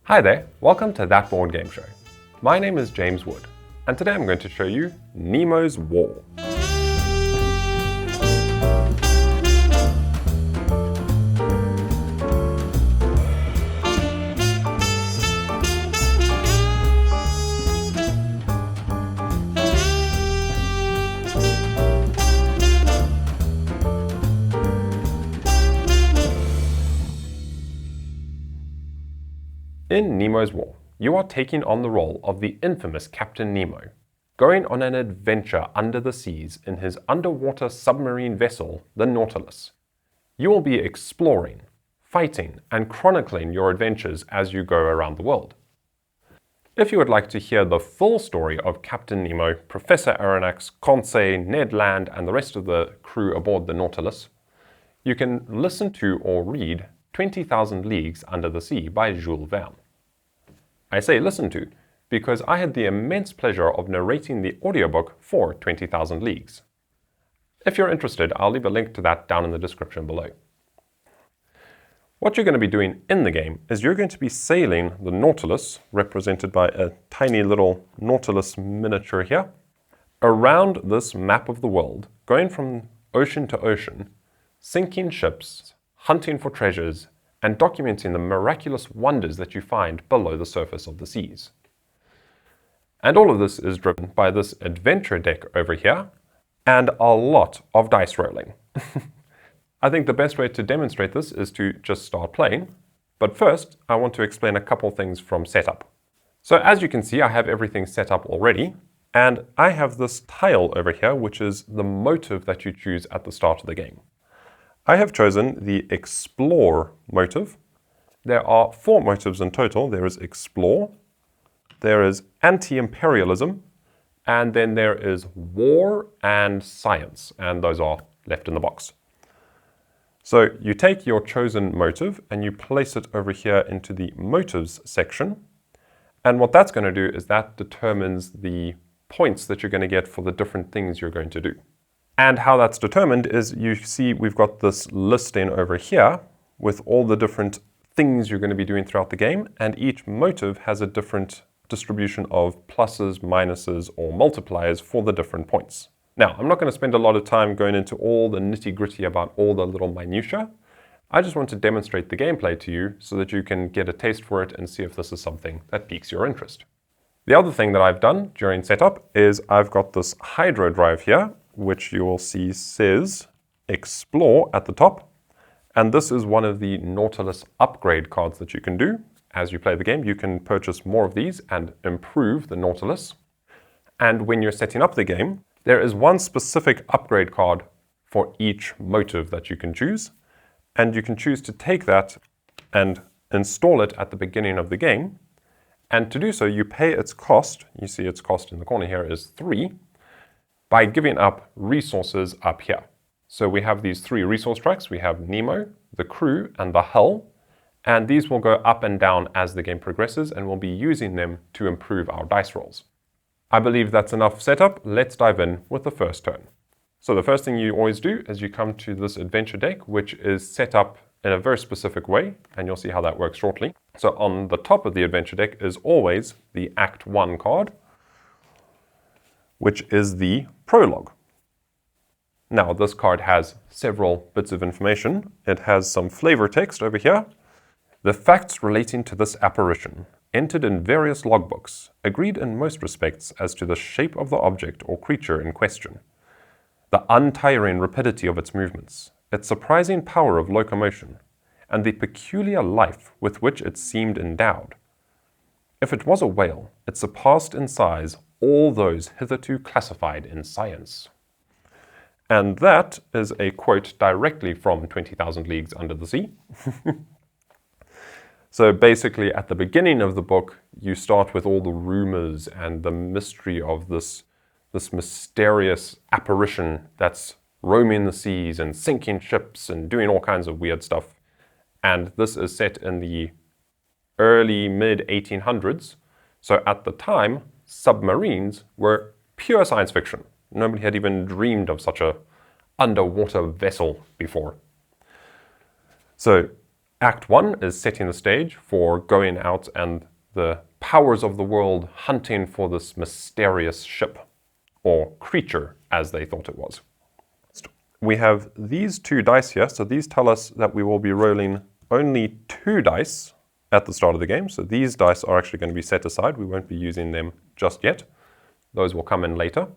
Hi there, welcome to That Board Game Show. My name is James Wood, and today I'm going to show you Nemo's War. In Nemo's War, you are taking on the role of the infamous Captain Nemo, going on an adventure under the seas in his underwater submarine vessel, the Nautilus. You will be exploring, fighting, and chronicling your adventures as you go around the world. If you would like to hear the full story of Captain Nemo, Professor Aronnax, Conseil, Ned Land, and the rest of the crew aboard the Nautilus, you can listen to or read 20,000 Leagues Under the Sea by Jules Verne. I say listen to because I had the immense pleasure of narrating the audiobook for 20,000 Leagues. If you're interested, I'll leave a link to that down in the description below. What you're going to be doing in the game is you're going to be sailing the Nautilus, represented by a tiny little Nautilus miniature here, around this map of the world, going from ocean to ocean, sinking ships, hunting for treasures, and documenting the miraculous wonders that you find below the surface of the seas. And all of this is driven by this adventure deck over here, and a lot of dice rolling. I think the best way to demonstrate this is to just start playing, but first I want to explain a couple things from setup. So as you can see, I have everything set up already, and I have this tile over here, which is the motive that you choose at the start of the game. I have chosen the Explore motive. There are 4 motives in total. There is Explore, there is anti-Imperialism, and then there is War and Science, and those are left in the box. So you take your chosen motive and you place it over here into the Motives section, and what that's going to do is that determines the points that you're going to get for the different things you're going to do. And how that's determined is you see we've got this listing over here with all the different things you're going to be doing throughout the game, and each motive has a different distribution of pluses, minuses, or multipliers for the different points. Now, I'm not going to spend a lot of time going into all the nitty-gritty about all the little minutiae. I just want to demonstrate the gameplay to you so that you can get a taste for it and see if this is something that piques your interest. The other thing that I've done during setup is I've got this hydro drive here, which you will see says Explore at the top. And this is one of the Nautilus upgrade cards that you can do. As you play the game, you can purchase more of these and improve the Nautilus. And when you're setting up the game, there is one specific upgrade card for each motive that you can choose. And you can choose to take that and install it at the beginning of the game. And to do so, you pay its cost. You see its cost in the corner here is 3. By giving up resources up here. So we have these 3 resource tracks. We have Nemo, the crew, and the hull. And these will go up and down as the game progresses, and we'll be using them to improve our dice rolls. I believe that's enough setup. Let's dive in with the first turn. So the first thing you always do is you come to this adventure deck, which is set up in a very specific way, and you'll see how that works shortly. So on the top of the adventure deck is always the Act 1 card, which is the prologue. Now, this card has several bits of information. It has some flavor text over here. The facts relating to this apparition, entered in various logbooks, agreed in most respects as to the shape of the object or creature in question, the untiring rapidity of its movements, its surprising power of locomotion, and the peculiar life with which it seemed endowed. If it was a whale, it surpassed in size all those hitherto classified in science. And that is a quote directly from 20,000 Leagues Under the Sea. So basically at the beginning of the book, you start with all the rumors and the mystery of this mysterious apparition that's roaming the seas and sinking ships and doing all kinds of weird stuff. And this is set in the early mid-1800s. So at the time, submarines were pure science fiction. Nobody had even dreamed of such a underwater vessel before. So Act 1 is setting the stage for going out and the powers of the world hunting for this mysterious ship, or creature as they thought it was. We have these 2 dice here, so these tell us that we will be rolling only 2 dice at the start of the game. So these dice are actually going to be set aside. We won't be using them just yet. Those will come in later.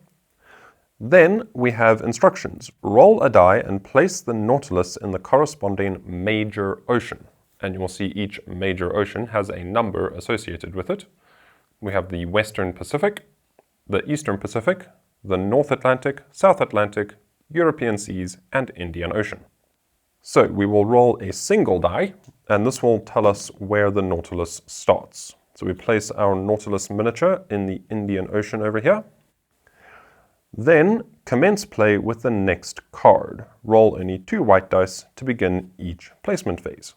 Then we have instructions. Roll a die and place the Nautilus in the corresponding major ocean. And you will see each major ocean has a number associated with it. We have the Western Pacific, the Eastern Pacific, the North Atlantic, South Atlantic, European Seas, and Indian Ocean. So we will roll a single die, and this will tell us where the Nautilus starts. So we place our Nautilus miniature in the Indian Ocean over here. Then commence play with the next card. Roll only 2 white dice to begin each placement phase.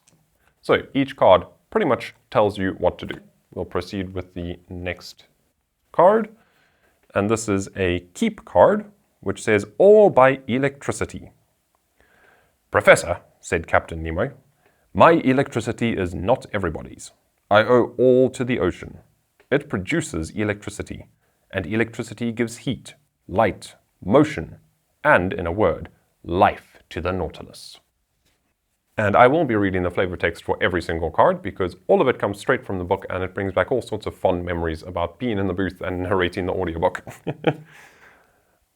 So each card pretty much tells you what to do. We'll proceed with the next card. And this is a keep card, which says all by electricity. Professor, said Captain Nemo, my electricity is not everybody's. I owe all to the ocean. It produces electricity, and electricity gives heat, light, motion, and, in a word, life to the Nautilus. And I won't be reading the flavor text for every single card because all of it comes straight from the book and it brings back all sorts of fond memories about being in the booth and narrating the audiobook.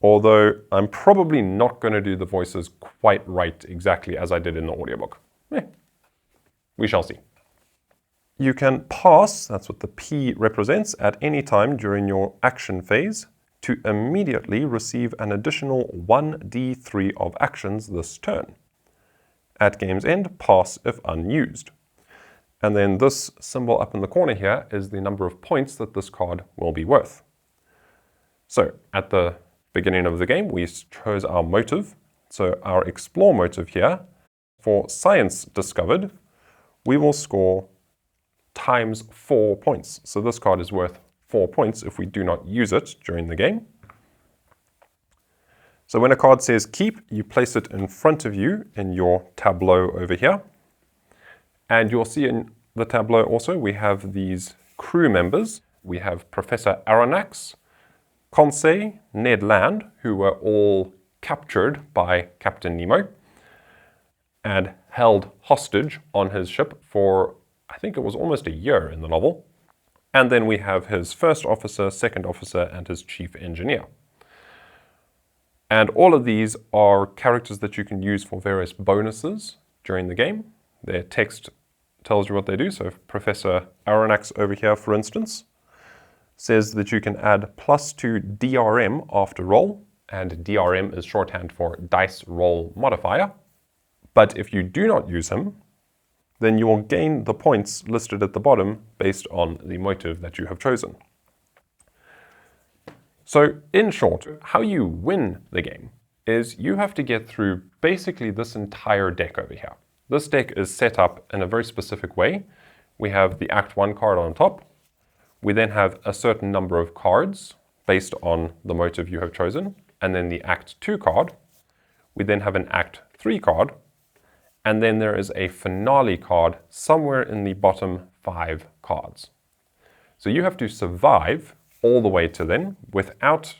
Although I'm probably not going to do the voices quite right exactly as I did in the audiobook. We shall see. You can pass, that's what the P represents, at any time during your action phase to immediately receive an additional 1d3 of actions this turn. At game's end, pass if unused. And then this symbol up in the corner here is the number of points that this card will be worth. So at the beginning of the game, we chose our motive. So our explore motive here, for science discovered, we will score times 4 points. So this card is worth 4 points if we do not use it during the game. So when a card says keep, you place it in front of you in your tableau over here. And you'll see in the tableau also we have these crew members. We have Professor Aronnax, Conseil, Ned Land, who were all captured by Captain Nemo and held hostage on his ship for, I think it was almost a year in the novel. And then we have his first officer, second officer, and his chief engineer. And all of these are characters that you can use for various bonuses during the game. Their text tells you what they do. So Professor Aronnax over here, for instance, says that you can add +2 DRM after roll, and DRM is shorthand for dice roll modifier. But if you do not use him, then you will gain the points listed at the bottom based on the motive that you have chosen. So in short, how you win the game is you have to get through basically this entire deck over here. This deck is set up in a very specific way. We have the Act 1 card on top. We then have a certain number of cards based on the motive you have chosen, and then the Act 2 card. We then have an Act 3 card, and then there is a finale card somewhere in the bottom 5 cards. So you have to survive all the way to then without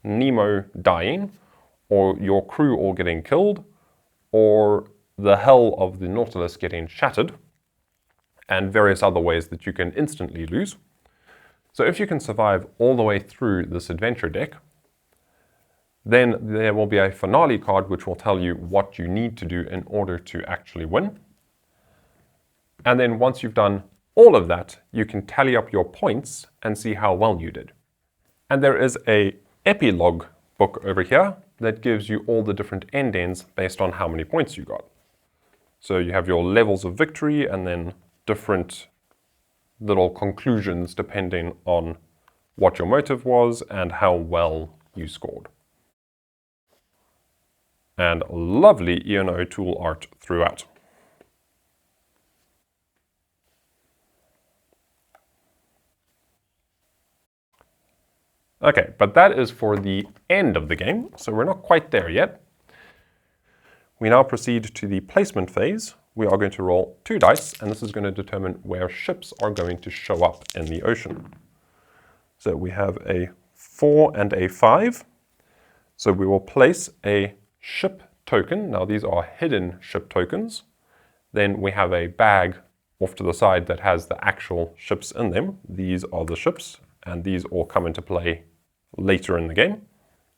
Nemo dying, or your crew all getting killed, or the hull of the Nautilus getting shattered, and various other ways that you can instantly lose. So if you can survive all the way through this adventure deck, then there will be a finale card which will tell you what you need to do in order to actually win. And then once you've done all of that, you can tally up your points and see how well you did. And there is an epilogue book over here that gives you all the different endings based on how many points you got. So you have your levels of victory and then different little conclusions depending on what your motive was and how well you scored. And lovely Ian O'Toole art throughout. Okay, but that is for the end of the game, so we're not quite there yet. We now proceed to the placement phase, we are going to roll 2 dice, and this is going to determine where ships are going to show up in the ocean. So we have a 4 and a 5. So we will place a ship token. Now these are hidden ship tokens. Then we have a bag off to the side that has the actual ships in them. These are the ships, and these all come into play later in the game.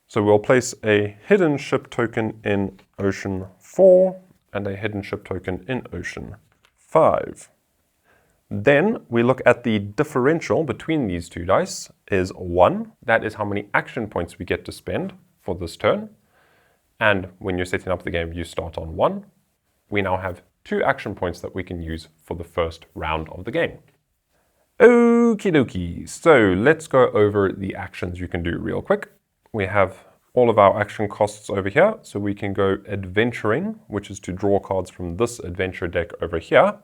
So we'll place a hidden ship token in Ocean 4 and a hidden ship token in Ocean 5. Then we look at the differential between these 2 dice is 1. That is how many action points we get to spend for this turn. And when you're setting up the game, you start on 1. We now have 2 action points that we can use for the first round of the game. Okie dokie, so let's go over the actions you can do real quick. We have all of our action costs over here, so we can go adventuring, which is to draw cards from this adventure deck over here.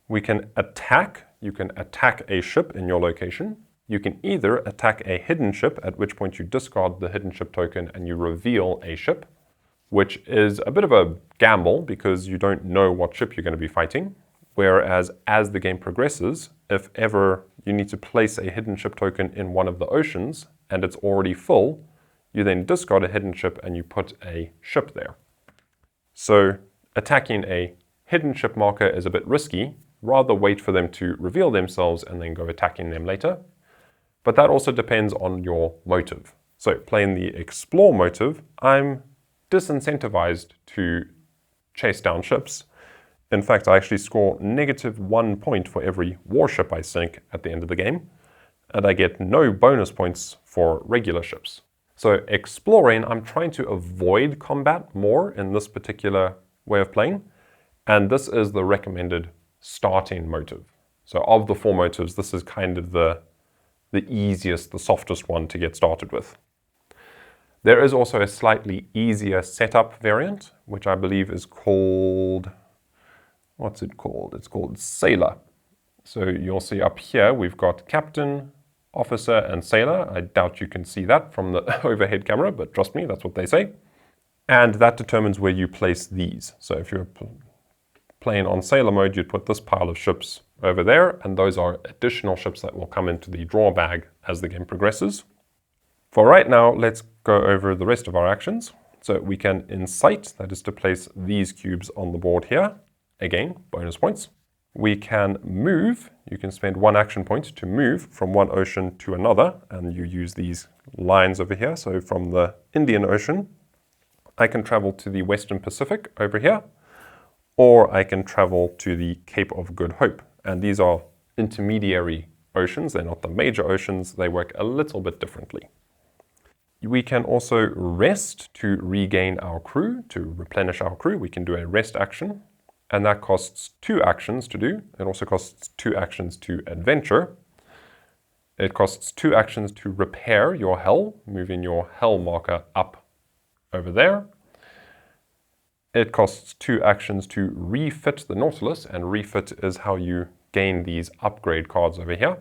We can attack. You can attack a ship in your location. You can either attack a hidden ship, at which point you discard the hidden ship token and you reveal a ship, which is a bit of a gamble because you don't know what ship you're going to be fighting. Whereas as the game progresses, if ever you need to place a hidden ship token in one of the oceans and it's already full, you then discard a hidden ship and you put a ship there. So attacking a hidden ship marker is a bit risky. Rather wait for them to reveal themselves and then go attacking them later. But that also depends on your motive. So playing the explore motive, I'm disincentivized to chase down ships. In fact, I actually score -1 point for every warship I sink at the end of the game, and I get no bonus points for regular ships. So exploring, I'm trying to avoid combat more in this particular way of playing, and this is the recommended starting motive. So of the 4 motives, this is kind of the easiest, the softest one to get started with. There is also a slightly easier setup variant, which I believe is called, what's it called? It's called Sailor. So you'll see up here, we've got Captain, Officer, and Sailor. I doubt you can see that from the overhead camera, but trust me, that's what they say. And that determines where you place these. So if you're playing on Sailor mode, you'd put this pile of ships over there, and those are additional ships that will come into the draw bag as the game progresses. For right now, let's go over the rest of our actions. So we can incite, that is to place these cubes on the board here. Again, bonus points. We can move. You can spend 1 action point to move from one ocean to another, and you use these lines over here. So from the Indian Ocean, I can travel to the Western Pacific over here, or I can travel to the Cape of Good Hope. And these are intermediary oceans. They're not the major oceans. They work a little bit differently. We can also rest to regain our crew, to replenish our crew. We can do a rest action, and that costs 2 actions to do. It also costs 2 actions to adventure. It costs 2 actions to repair your hull, moving your hull marker up over there. It costs 2 actions to refit the Nautilus, and refit is how you gain these upgrade cards over here.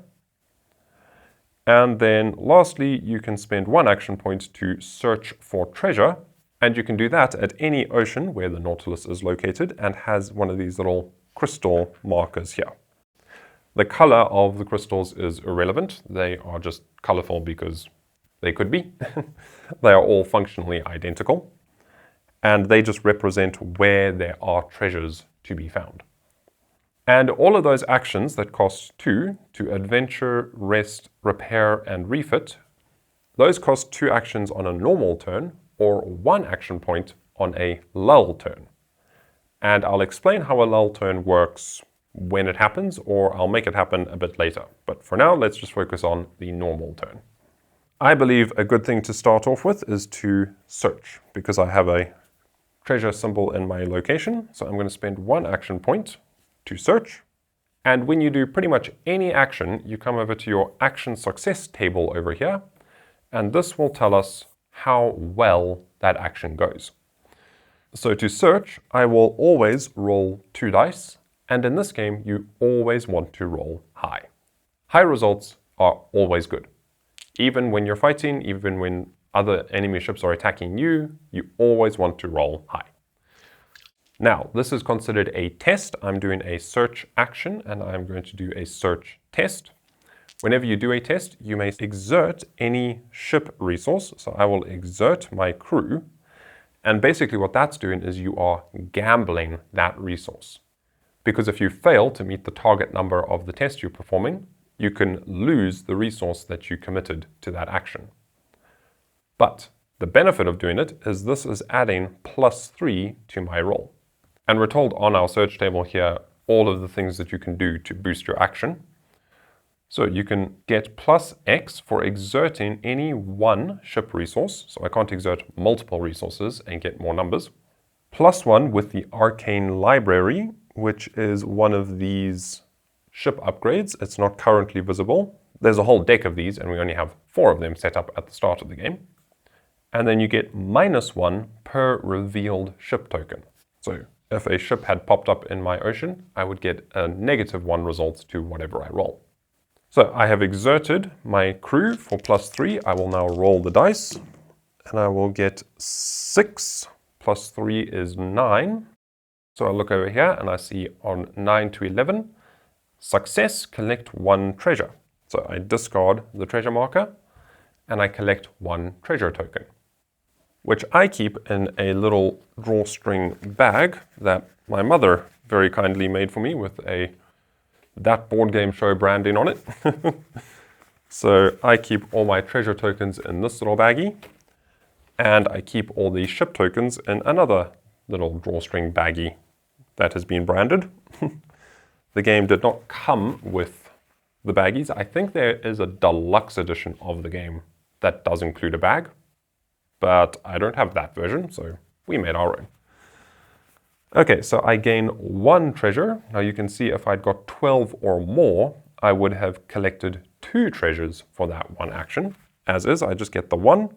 And then lastly, you can spend 1 action point to search for treasure, and you can do that at any ocean where the Nautilus is located and has one of these little crystal markers here. The color of the crystals is irrelevant. They are just colorful because they could be. They are all functionally identical, and they just represent where there are treasures to be found. And all of those actions that cost 2 to adventure, rest, repair, and refit, those cost 2 actions on a normal turn or 1 action point on a lull turn. And I'll explain how a lull turn works when it happens, or I'll make it happen a bit later. But for now, let's just focus on the normal turn. I believe a good thing to start off with is to search, because I have a treasure symbol in my location. So I'm going to spend 1 action point to search. And when you do pretty much any action, you come over to your action success table over here, and this will tell us how well that action goes. So to search, I will always roll 2 dice, and in this game, you always want to roll high. High results are always good. Even when you're fighting, even when other enemy ships are attacking you, you always want to roll high. Now, this is considered a test. I'm doing a search action, and I'm going to do a search test. Whenever you do a test, you may exert any ship resource. So I will exert my crew. And basically what that's doing is you are gambling that resource. Because if you fail to meet the target number of the test you're performing, you can lose the resource that you committed to that action. But the benefit of doing it is this is adding +3 to my roll. And we're told on our search table here all of the things that you can do to boost your action. So you can get +X for exerting any one ship resource. So I can't exert multiple resources and get more numbers. +1 with the arcane library, which is one of these ship upgrades. It's not currently visible. There's a whole deck of these, and we only have 4 of them set up at the start of the game. And then you get -1 per revealed ship token. So if a ship had popped up in my ocean, I would get a -1 result to whatever I roll. So I have exerted my crew for +3. I will now roll the dice, and I will get 6 + 3 is 9. So I look over here and I see on 9 to 11, success, collect 1 treasure. So I discard the treasure marker and I collect 1 treasure token, which I keep in a little drawstring bag that my mother very kindly made for me with that board game show branding on it. So I keep all my treasure tokens in this little baggie, and I keep all the ship tokens in another little drawstring baggie that has been branded. The game did not come with the baggies. I think there is a deluxe edition of the game that does include a bag, but I don't have that version, so we made our own. Okay, so I gain 1 treasure. Now you can see if I'd got 12 or more, I would have collected 2 treasures for that 1 action. As is, I just get the 1,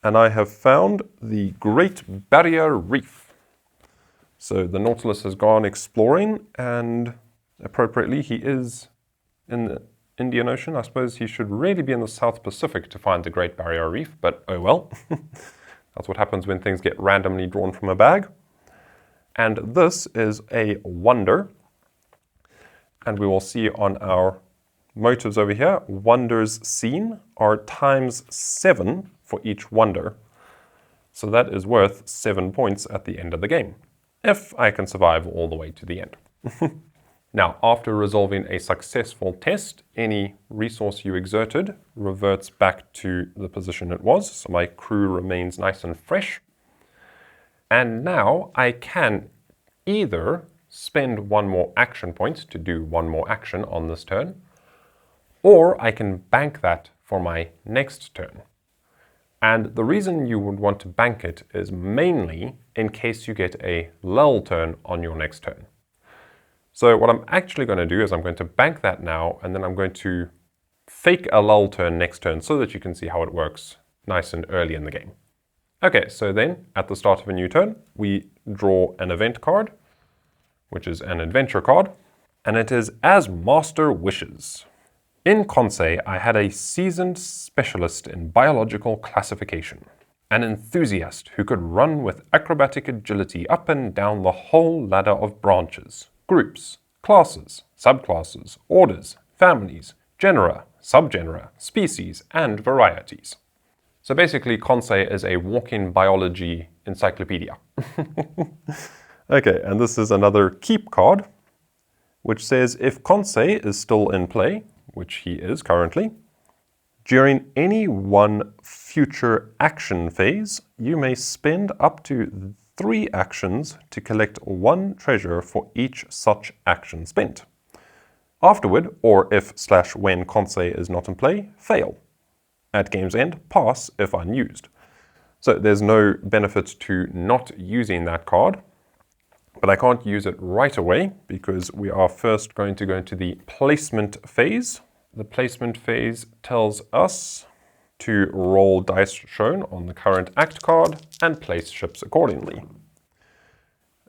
and I have found the Great Barrier Reef. So the Nautilus has gone exploring, and appropriately he is in the Indian Ocean. I suppose he should really be in the South Pacific to find the Great Barrier Reef, but oh well. That's what happens when things get randomly drawn from a bag. And this is a wonder. And we will see on our motives over here, wonders seen are ×7 for each wonder. So that is worth 7 points at the end of the game, if I can survive all the way to the end. Now, after resolving a successful test, any resource you exerted reverts back to the position it was. So my crew remains nice and fresh. And now I can either spend 1 more action point to do 1 more action on this turn, or I can bank that for my next turn. And the reason you would want to bank it is mainly in case you get a lull turn on your next turn. So what I'm actually going to do is I'm going to bank that now, and then I'm going to fake a lull turn next turn so that you can see how it works nice and early in the game. Okay, so then at the start of a new turn, we draw an event card, which is an adventure card, and it is As Master Wishes. In Conseil, I had a seasoned specialist in biological classification, an enthusiast who could run with acrobatic agility up and down the whole ladder of branches, groups, classes, subclasses, orders, families, genera, subgenera, species, and varieties. So basically, Conseil is a walking biology encyclopedia. Okay, and this is another keep card, which says if Conseil is still in play, which he is currently, during any one future action phase, you may spend up to 3 actions to collect 1 treasure for each such action spent. Afterward, or if/when Conseil is not in play, fail. At game's end, pass if unused. So there's no benefit to not using that card, but I can't use it right away because we are first going to go into the placement phase. The placement phase tells us to roll dice shown on the current act card and place ships accordingly.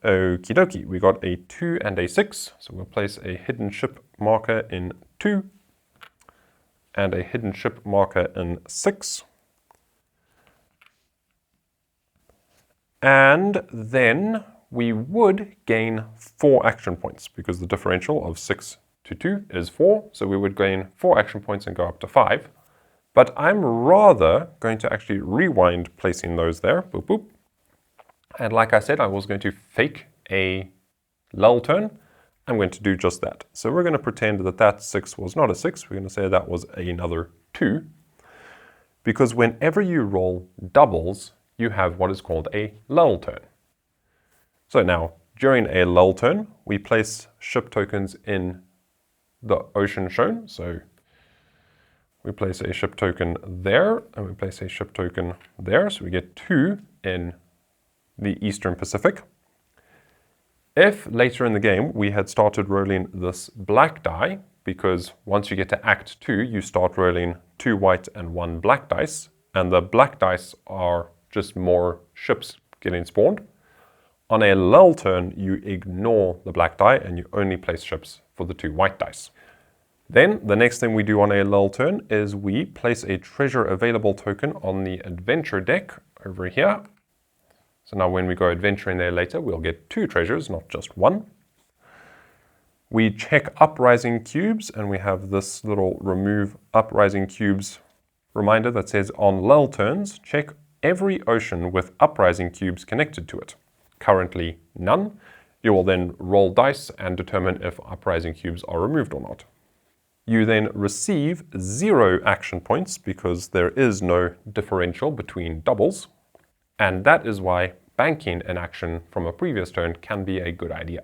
Okie dokie, we got a 2 and a 6, so we'll place a hidden ship marker in 2 and a hidden ship marker in 6. And then we would gain 4 action points because the differential of 6 to 2 is 4, so we would gain 4 action points and go up to 5. But I'm rather going to actually rewind placing those there, boop boop. And like I said, I was going to fake a lull turn. I'm going to do just that. So we're going to pretend that that 6 was not a 6. We're going to say that was another 2. Because whenever you roll doubles, you have what is called a lull turn. So now, during a lull turn, we place ship tokens in the ocean shown. So we place a ship token there, and we place a ship token there. So we get 2 in the Eastern Pacific. If later in the game we had started rolling this black die, because once you get to Act 2, you start rolling 2 white and 1 black dice, and the black dice are just more ships getting spawned. On a lull turn, you ignore the black die and you only place ships for the 2 white dice. Then the next thing we do on a lull turn is we place a treasure available token on the adventure deck over here. So now when we go adventuring there later, we'll get 2 treasures, not just 1. We check uprising cubes, and we have this little remove uprising cubes reminder that says on lull turns, check every ocean with uprising cubes connected to it. Currently none. You will then roll dice and determine if uprising cubes are removed or not. You then receive 0 action points because there is no differential between doubles. And that is why banking an action from a previous turn can be a good idea.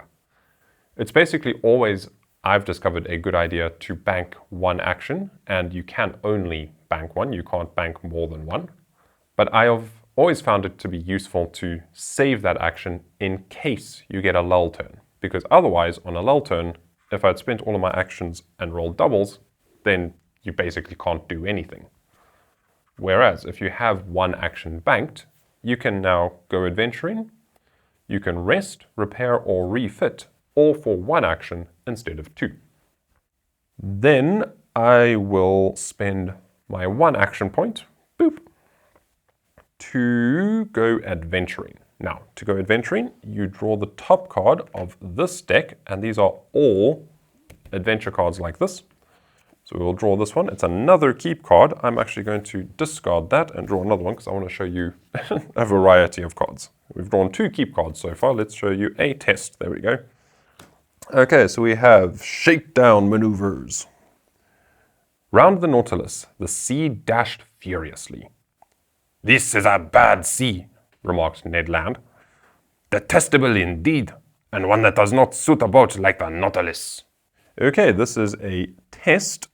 It's basically always, I've discovered, a good idea to bank 1 action, and you can only bank 1. You can't bank more than 1. But I have always found it to be useful to save that action in case you get a lull turn. Because otherwise, on a lull turn, if I'd spent all of my actions and rolled doubles, then you basically can't do anything. Whereas if you have 1 action banked, you can now go adventuring, you can rest, repair, or refit, all for 1 action instead of 2. Then I will spend my 1 action point, boop, to go adventuring. Now, to go adventuring, you draw the top card of this deck, and these are all adventure cards like this. So we'll draw this one. It's another keep card. I'm actually going to discard that and draw another one because I want to show you a variety of cards. We've drawn 2 keep cards so far. Let's show you a test. There we go. Okay, so we have shakedown maneuvers. Round the Nautilus, the sea dashed furiously. "This is a bad sea," remarked Ned Land. "Detestable indeed, and one that does not suit a boat like the Nautilus." Okay, this is a test.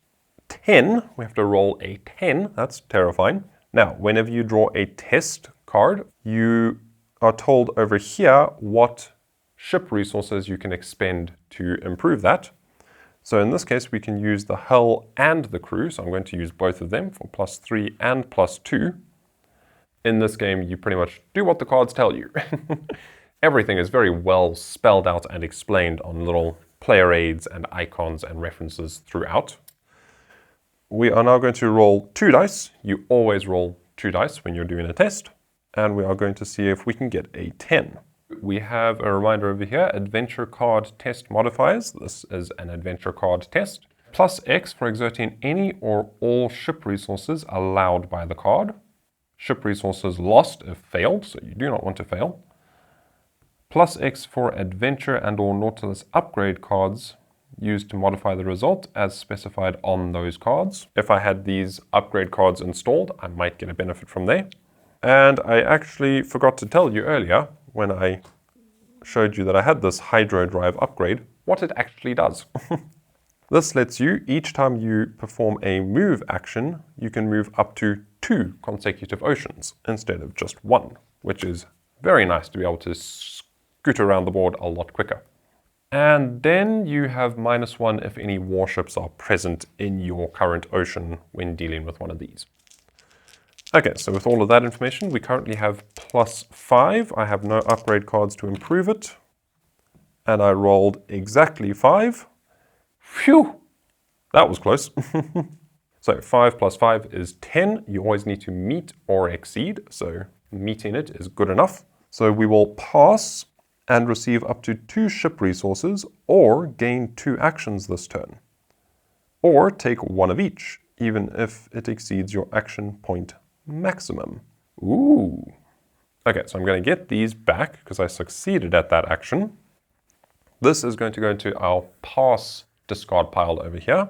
10. We have to roll a 10. That's terrifying. Now, whenever you draw a test card, you are told over here what ship resources you can expend to improve that. So in this case, we can use the hull and the crew. So I'm going to use both of them for +3 and +2. In this game, you pretty much do what the cards tell you. Everything is very well spelled out and explained on little player aids and icons and references throughout. We are now going to roll 2 dice. You always roll 2 dice when you're doing a test. And we are going to see if we can get a 10. We have a reminder over here, adventure card test modifiers. This is an adventure card test. +X for exerting any or all ship resources allowed by the card. Ship resources lost if failed, so you do not want to fail. +X for adventure and or Nautilus upgrade cards used to modify the result as specified on those cards. If I had these upgrade cards installed, I might get a benefit from there. And I actually forgot to tell you earlier, when I showed you that I had this hydro drive upgrade, what it actually does. This lets you, each time you perform a move action, you can move up to 2 consecutive oceans instead of just 1, which is very nice to be able to scoot around the board a lot quicker. And then you have -1 if any warships are present in your current ocean when dealing with one of these. Okay, so with all of that information, we currently have +5. I have no upgrade cards to improve it. And I rolled exactly 5. Phew! That was close. So 5 + 5 is 10. You always need to meet or exceed, so meeting it is good enough. So we will pass, and receive up to 2 ship resources, or gain 2 actions this turn. Or take 1 of each, even if it exceeds your action point maximum. Ooh. Okay, so I'm going to get these back because I succeeded at that action. This is going to go into our pass discard pile over here,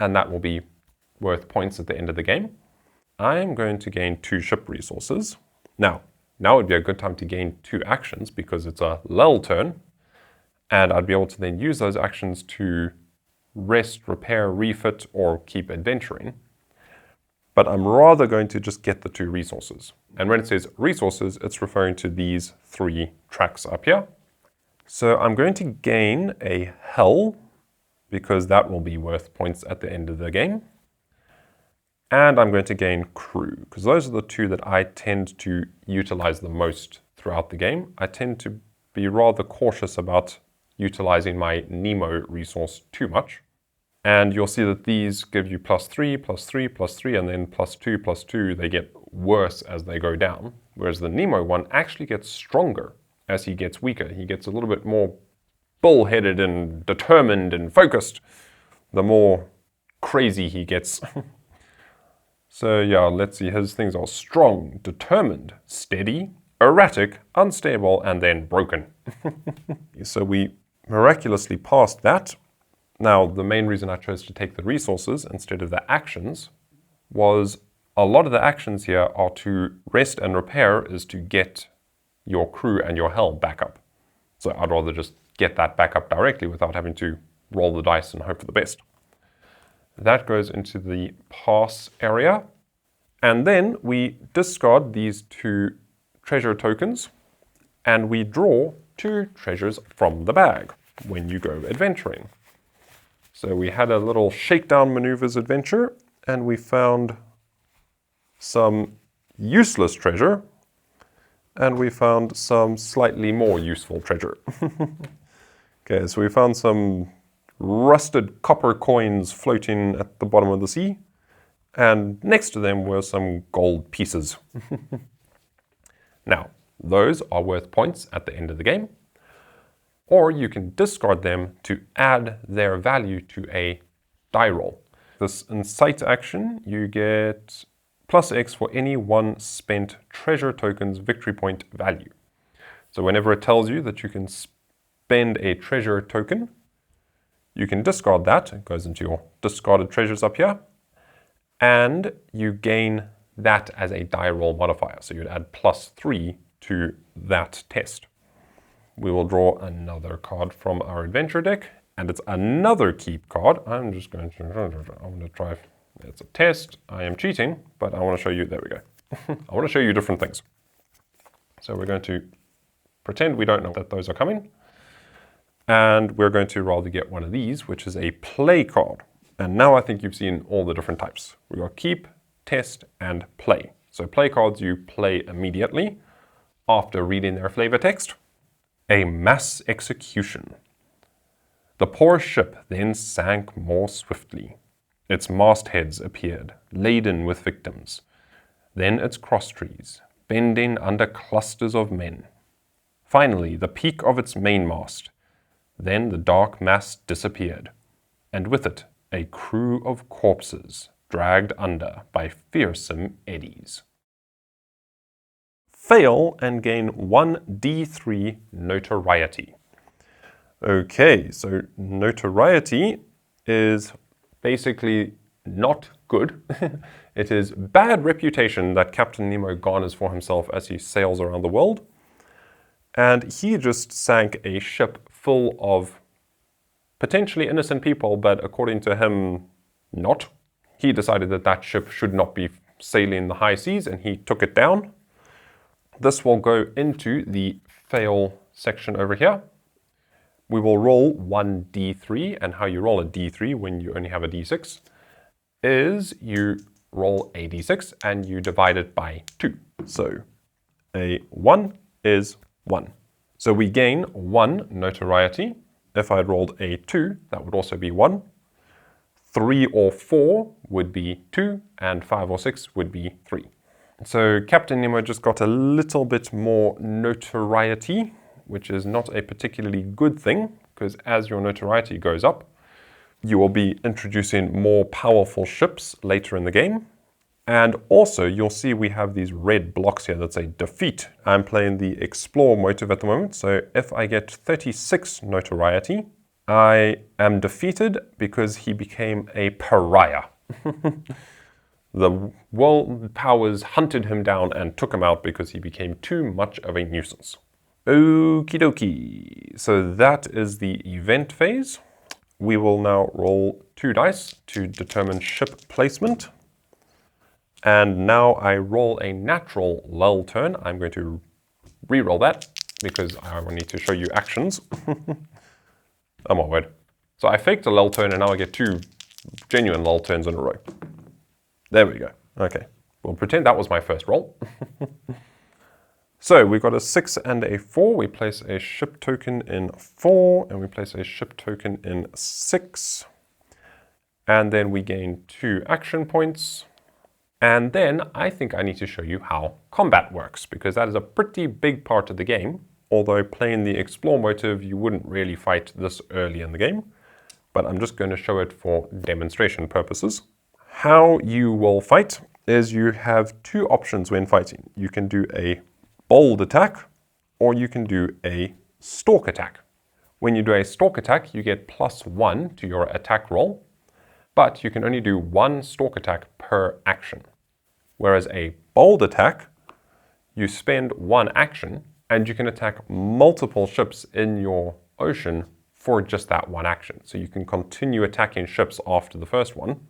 and that will be worth points at the end of the game. I'm going to gain 2 ship resources. Now would be a good time to gain 2 actions because it's a lull turn, and I'd be able to then use those actions to rest, repair, refit, or keep adventuring. But I'm rather going to just get the 2 resources. And when it says resources, it's referring to these 3 tracks up here. So I'm going to gain a hull, because that will be worth points at the end of the game. And I'm going to gain crew, because those are the 2 that I tend to utilize the most throughout the game. I tend to be rather cautious about utilizing my Nemo resource too much. And you'll see that these give you +3, +3, +3, and then +2, +2. They get worse as they go down, whereas the Nemo one actually gets stronger as he gets weaker. He gets a little bit more bullheaded and determined and focused, the more crazy he gets. So yeah, let's see, his things are strong, determined, steady, erratic, unstable, and then broken. So we miraculously passed that. Now, the main reason I chose to take the resources instead of the actions was a lot of the actions here are to rest and repair is to get your crew and your hull back up. So I'd rather just get that back up directly without having to roll the dice and hope for the best. That goes into the pass area. And then we discard these 2 treasure tokens and we draw 2 treasures from the bag when you go adventuring. So we had a little shakedown maneuvers adventure and we found some useless treasure and we found some slightly more useful treasure. Okay, so we found some rusted copper coins floating at the bottom of the sea, and next to them were some gold pieces. Now, those are worth points at the end of the game, or you can discard them to add their value to a die roll. This incite action, you get +X for any 1 spent treasure token's victory point value. So whenever it tells you that you can spend a treasure token, you can discard that. It goes into your discarded treasures up here. And you gain that as a die roll modifier. So you'd add +3 to that test. We will draw another card from our adventure deck. And it's another keep card. I'm going to try. It's a test. I am cheating, but I want to show you. There we go. I want to show you different things. So we're going to pretend we don't know that those are coming. And we're going to rather get one of these, which is a play card. And now I think you've seen all the different types. We've got keep, test, and play. So play cards you play immediately after reading their flavor text. A mass execution. The poor ship then sank more swiftly. Its mastheads appeared, laden with victims. Then its crosstrees, bending under clusters of men. Finally, the peak of its mainmast. Then the dark mass disappeared, and with it a crew of corpses dragged under by fearsome eddies. Fail and gain 1d3 notoriety. Okay, so notoriety is basically not good. It is bad reputation that Captain Nemo garners for himself as he sails around the world. And he just sank a ship full of potentially innocent people, but according to him, not. He decided that that ship should not be sailing the high seas, and he took it down. This will go into the fail section over here. We will roll 1d3, and how you roll a d3 when you only have a d6 is you roll a d6 and you divide it by 2. So a 1 is 1. So we gain 1 notoriety. If I had rolled a 2, that would also be 1. 3 or 4 would be 2, and 5 or 6 would be 3. So Captain Nemo just got a little bit more notoriety. which is not a particularly good thing, because as your notoriety goes up, you will be introducing more powerful ships later in the game. And also, you'll see we have these red blocks here that say defeat. I'm playing the explore motive at the moment, so if I get 36 notoriety, I am defeated because he became a pariah. The world powers hunted him down and took him out because he became too much of a nuisance. Okie dokie. So that is the event phase. We will now roll 2 dice to determine ship placement. And now I roll a natural lull turn. I'm going to re-roll that because I will need to show you actions. Oh my word. So I faked a lull turn and now I get 2 genuine lull turns in a row. There we go. Okay. We'll pretend that was my first roll. So we've got a 6 and a 4. We place a ship token in 4 and we place a ship token in 6. And then we gain 2 action points. And then I think I need to show you how combat works, because that is a pretty big part of the game. Although playing the explore motive, you wouldn't really fight this early in the game. But I'm just going to show it for demonstration purposes. How you will fight is you have 2 options when fighting. You can do a bold attack, or you can do a stalk attack. When you do a stalk attack, you get +1 to your attack roll, but you can only do 1 stalk attack per action. Whereas a bold attack, you spend 1 action, and you can attack multiple ships in your ocean for just that 1 action. So you can continue attacking ships after the first one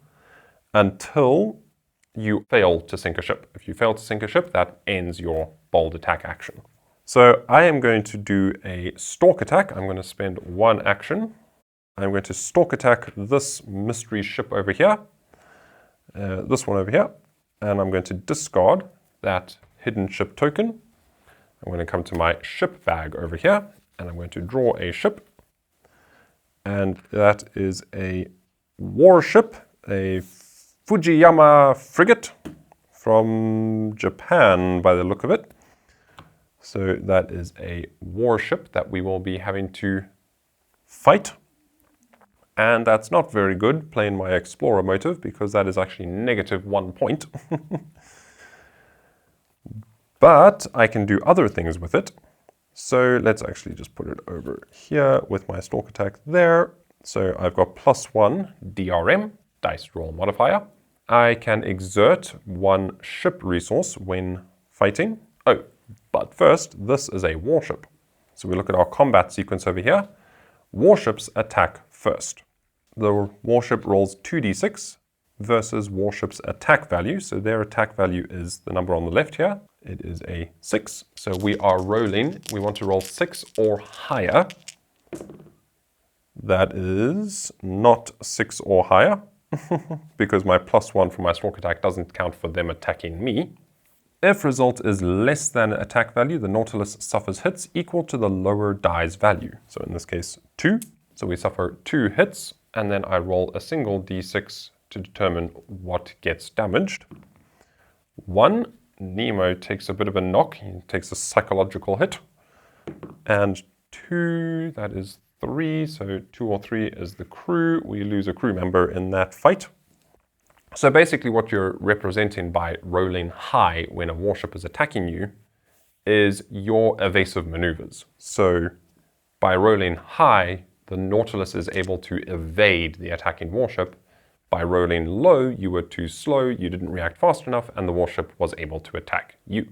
until you fail to sink a ship. If you fail to sink a ship, that ends your bold attack action. So I am going to do a stalk attack. I'm going to spend 1 action. I'm going to stalk attack this mystery ship over here, this one over here, and I'm going to discard that hidden ship token. I'm going to come to my ship bag over here, and I'm going to draw a ship, and that is a warship, a Fujiyama frigate from Japan by the look of it. So that is a warship that we will be having to fight. And that's not very good playing my explorer motive, because that is actually -1 point. But I can do other things with it. So let's actually just put it over here with my stalk attack there. So I've got +1 DRM, dice roll modifier. I can exert 1 ship resource when fighting. Oh, but first, this is a warship. So we look at our combat sequence over here. Warships attack first. The warship rolls 2d6 versus warship's attack value. So their attack value is the number on the left here. It is a 6. So we are rolling. We want to roll 6 or higher. That is not 6 or higher, because my +1 for my stalk attack doesn't count for them attacking me. If result is less than attack value, the Nautilus suffers hits equal to the lower die's value. So in this case, 2. So we suffer 2 hits, and then I roll a single d6 to determine what gets damaged. 1, Nemo takes a bit of a knock. He takes a psychological hit. And 2, that is 3, so 2 or 3 is the crew. We lose a crew member in that fight. So basically what you're representing by rolling high when a warship is attacking you is your evasive maneuvers. So by rolling high, the Nautilus is able to evade the attacking warship. By rolling low, you were too slow, you didn't react fast enough, and the warship was able to attack you.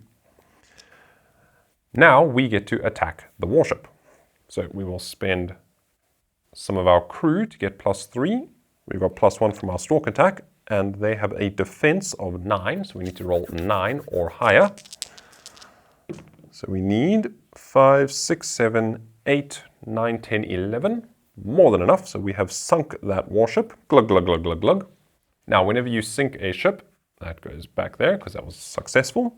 Now we get to attack the warship. So we will spend some of our crew to get +3. We've got +1 from our stalk attack, and they have a defense of 9, so we need to roll 9 or higher. So we need 5, 6, 7, 8, 9, 10, 11. More than enough, so we have sunk that warship. Glug, glug, glug, glug, glug. Now, whenever you sink a ship, that goes back there because that was successful,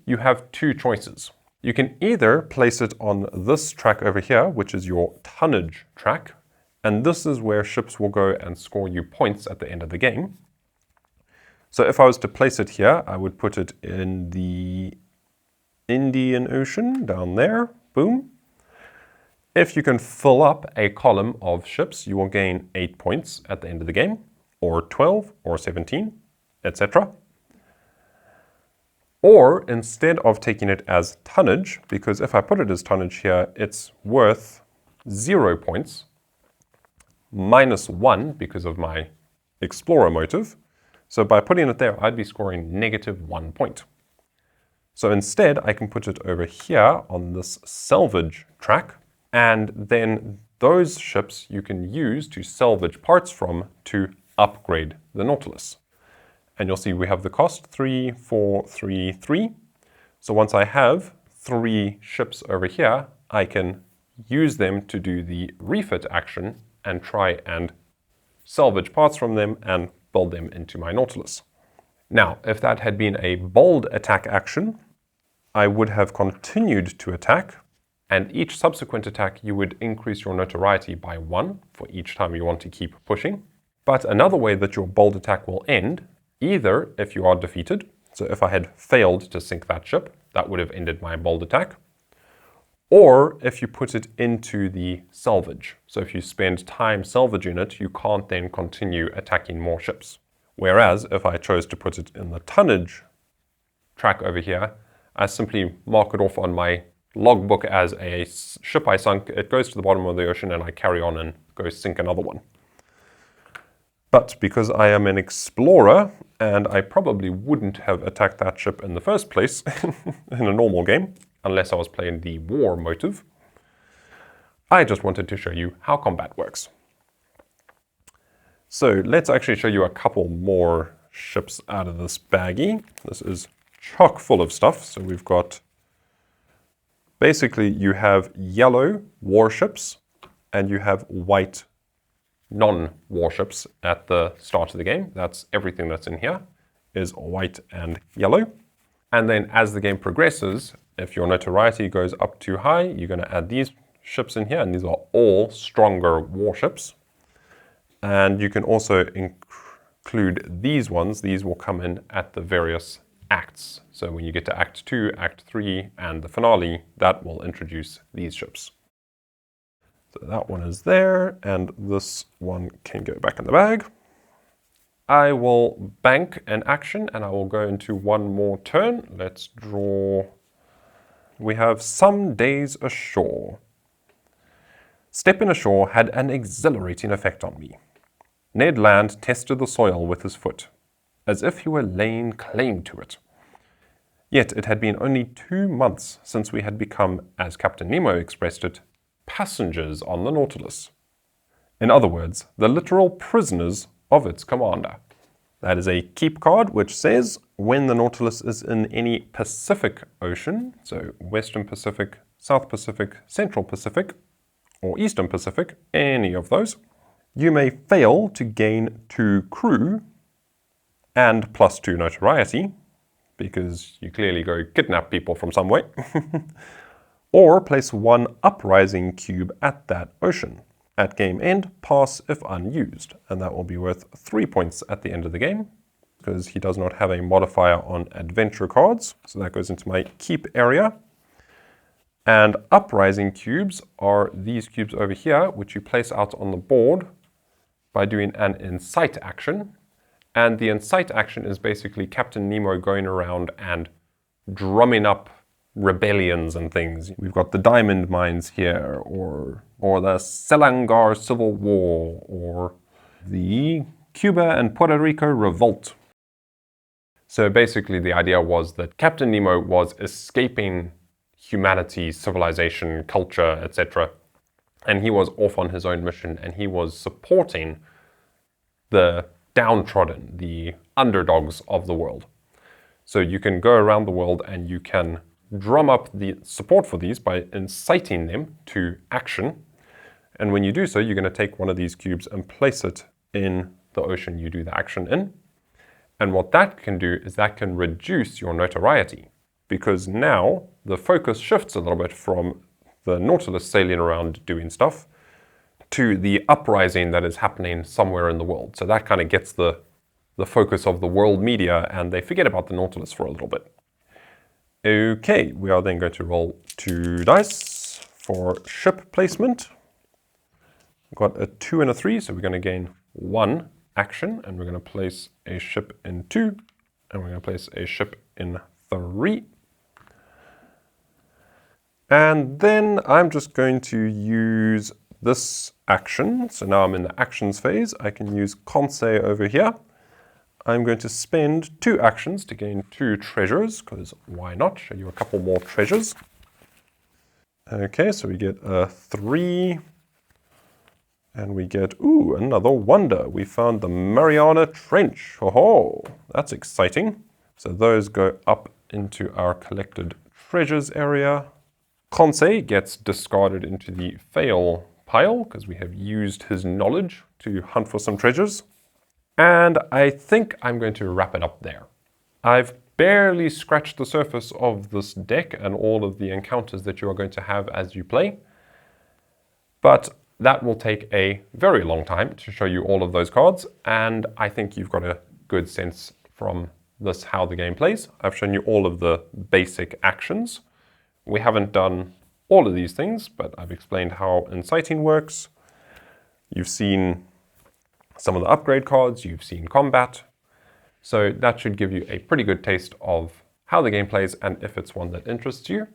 you have 2 choices. You can either place it on this track over here, which is your tonnage track, and this is where ships will go and score you points at the end of the game. So if I was to place it here, I would put it in the Indian Ocean down there, boom. If you can fill up a column of ships, you will gain 8 points at the end of the game, or 12, or 17, etc. Or instead of taking it as tonnage, because if I put it as tonnage here, it's worth 0 points, -1 because of my explorer motive. So by putting it there, I'd be scoring -1 point. So instead, I can put it over here on this salvage track, and then those ships you can use to salvage parts from to upgrade the Nautilus. And you'll see we have the cost 3, 4, 3, 3. So once I have 3 ships over here, I can use them to do the refit action and try and salvage parts from them and build them into my Nautilus. Now, if that had been a bold attack action, I would have continued to attack, and each subsequent attack you would increase your notoriety by 1 for each time you want to keep pushing. But another way that your bold attack will end, either if you are defeated, so if I had failed to sink that ship, that would have ended my bold attack, or if you put it into the salvage. So if you spend time salvaging it, you can't then continue attacking more ships. Whereas if I chose to put it in the tonnage track over here, I simply mark it off on my logbook as a ship I sunk. It goes to the bottom of the ocean and I carry on and go sink another one. But because I am an explorer, and I probably wouldn't have attacked that ship in the first place in a normal game, unless I was playing the war motive, I just wanted to show you how combat works. So let's actually show you a couple more ships out of this baggie. This is chock full of stuff. So we've got, basically you have yellow warships and you have white non-warships at the start of the game. That's everything that's in here is white and yellow. And then as the game progresses, if your notoriety goes up too high, you're going to add these ships in here, and these are all stronger warships. And you can also include these ones. These will come in at the various acts. So when you get to Act 2, Act 3, and the finale, that will introduce these ships. So that one is there, and this one can go back in the bag. I will bank an action, and I will go into one more turn. Let's draw. We have Some Days Ashore. Stepping ashore had an exhilarating effect on me. Ned Land tested the soil with his foot, as if he were laying claim to it. Yet it had been only 2 months since we had become, as Captain Nemo expressed it, passengers on the Nautilus. In other words, the literal prisoners of its commander. That is a keep card which says when the Nautilus is in any Pacific Ocean, so Western Pacific, South Pacific, Central Pacific, or Eastern Pacific, any of those, you may fail to gain 2 crew and +2 notoriety, because you clearly go kidnap people from somewhere, or place 1 uprising cube at that ocean. At game end, pass if unused, and that will be worth 3 points at the end of the game, because he does not have a modifier on adventure cards, so that goes into my keep area. And uprising cubes are these cubes over here, which you place out on the board by doing an incite action. And the incite action is basically Captain Nemo going around and drumming up rebellions and things. We've got the diamond mines here, or the Selangor Civil War, or the Cuba and Puerto Rico Revolt. So basically the idea was that Captain Nemo was escaping humanity, civilization, culture, etc. And he was off on his own mission, and he was supporting the downtrodden, the underdogs of the world. So you can go around the world and you can drum up the support for these by inciting them to action. And when you do so, you're going to take one of these cubes and place it in the ocean you do the action in. And what that can do is that can reduce your notoriety, because now the focus shifts a little bit from the Nautilus sailing around doing stuff to the uprising that is happening somewhere in the world. So that kind of gets the focus of the world media, and they forget about the Nautilus for a little bit. Okay, we are then going to roll 2 dice for ship placement. We've got a 2 and a 3, so we're going to gain 1 action, and we're going to place a ship in 2, and we're going to place a ship in 3. And then I'm just going to use this action. So now I'm in the actions phase. I can use conseil over here. I'm going to spend 2 actions to gain 2 treasures, because why not? Show you a couple more treasures. Okay, so we get a 3, and we get, ooh, another wonder. We found the Mariana Trench. Oh, that's exciting. So those go up into our collected treasures area. Conseil gets discarded into the fail pile, because we have used his knowledge to hunt for some treasures. And I think I'm going to wrap it up there. I've barely scratched the surface of this deck and all of the encounters that you are going to have as you play. But that will take a very long time to show you all of those cards, and I think you've got a good sense from this how the game plays. I've shown you all of the basic actions. We haven't done all of these things, but I've explained how inciting works. You've seen some of the upgrade cards, you've seen combat. So that should give you a pretty good taste of how the game plays and if it's one that interests you.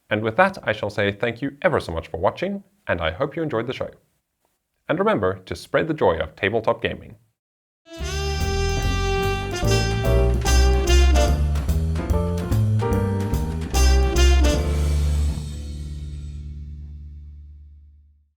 And with that, I shall say thank you ever so much for watching, and I hope you enjoyed the show. And remember to spread the joy of tabletop gaming.